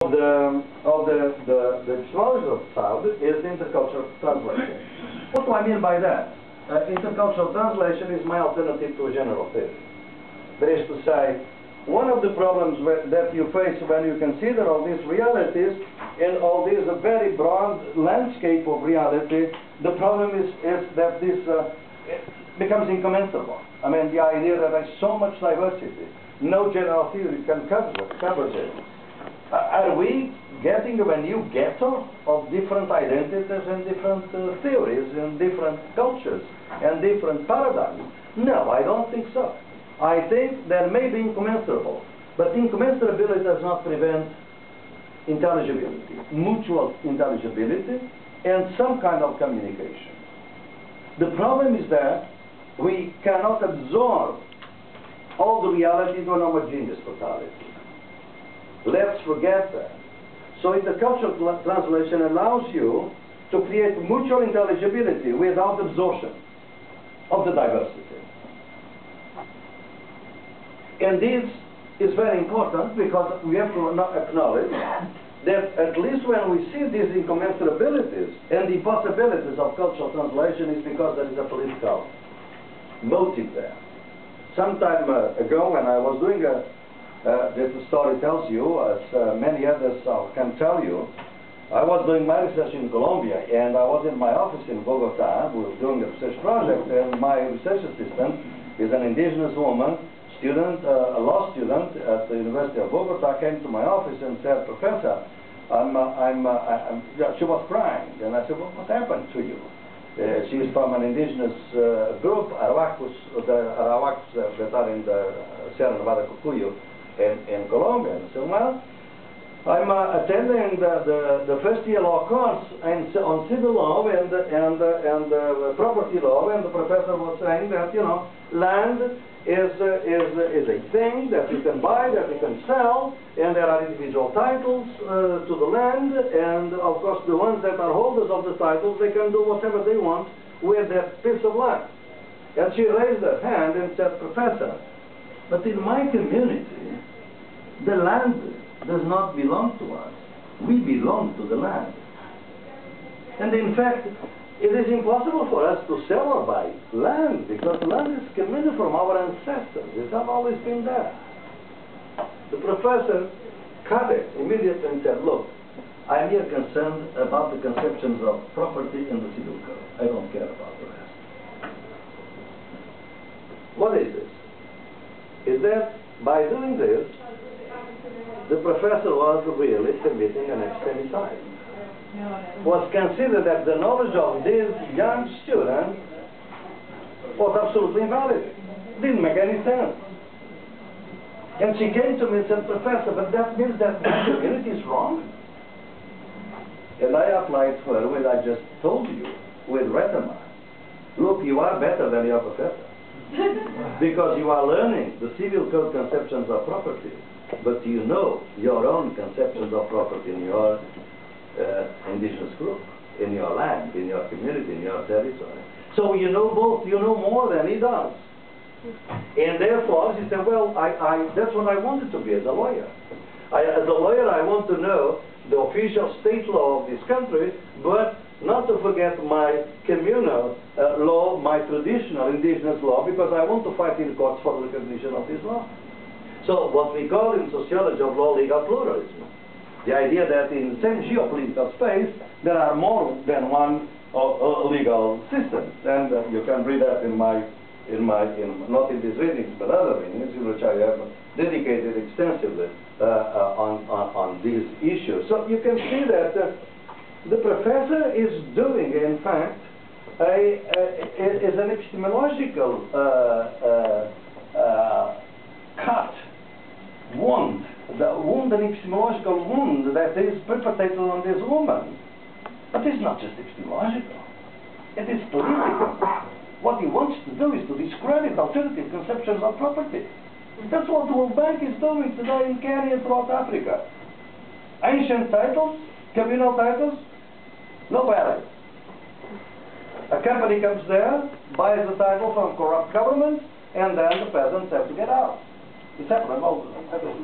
the epistemology of child is intercultural translation. What do I mean by that? Intercultural translation is my alternative to a general theory. That is to say, one of the problems that you face when you consider all these realities and all this very broad landscape of reality, the problem is that this becomes incommensurable. I mean, the idea that there's so much diversity, no general theory can cover it. Are we getting a new ghetto of different identities and different theories and different cultures and different paradigms? No, I don't think so. I think there may be incommensurable, but incommensurability does not prevent intelligibility, mutual intelligibility, and some kind of communication. The problem is that we cannot absorb all the reality into an homogeneous totality. Let's forget that. So intercultural translation allows you to create mutual intelligibility without absorption of the diversity. And this is very important because we have to acknowledge that at least when we see these incommensurabilities and the possibilities of cultural translation is because there is a political motive there. Some time ago when I was doing that the story tells you, as many others can tell you, I was doing my research in Colombia, and I was in my office in Bogota. We were doing a research project, and my research assistant is an indigenous woman, student, a law student at the University of Bogota, came to my office and said, "Professor, she was crying." And I said, "Well, what happened to you?" She is from an indigenous group, Arahuacos, the Arahuacos that are in the Sierra Nevada Cucuyo in Colombia. And I said, "Well, I'm attending the first year law course on civil law and property law, and the professor was saying that, you know, land is a thing that you can buy, that you can sell, and there are individual titles to the land, and of course the ones that are holders of the titles, they can do whatever they want with that piece of land." And she raised her hand and said, "Professor, but in my community, the land does not belong to us. We belong to the land. And in fact, it is impossible for us to sell or buy land because land is committed from our ancestors. It has always been there." The professor cut it immediately and said, "Look, I'm here concerned about the conceptions of property in the civil code. I don't care about the rest." What is this? Is that by doing this, the professor was really committing an extremicide. Was considered that the knowledge of this young student was absolutely invalid. Didn't make any sense. And she came to me and said, "Professor, but that means that my community is wrong?" And I applied to her what I just told you with Rettenmeier. Look, you are better than your professor. Because you are learning the civil code conceptions of property, but you know your own conceptions of property in your indigenous group, in your land, in your community, in your territory. So you know both, you know more than he does. And therefore, she said, "Well, that's what I wanted to be as a lawyer. As a lawyer, I want to know the official state law of this country, but not to forget my communal law, my traditional indigenous law, because I want to fight in courts for the recognition of this law." So what we call in sociology of law legal pluralism. The idea that in the same geopolitical space, there are more than one legal system. And you can read that not in these readings, but other readings, in which I have dedicated extensively on these issues. So you can see that the professor is doing, in fact, is an epistemological cut, wound, an epistemological wound that is perpetrated on this woman. But it's not just epistemological, it is political. What he wants to do is to discredit alternative conceptions of property. That's what the World Bank is doing today in Kenya and throughout Africa. Ancient titles, communal titles, no value. A company comes there, buys the title from corrupt governments, and then the peasants have to get out. It's happening all the time.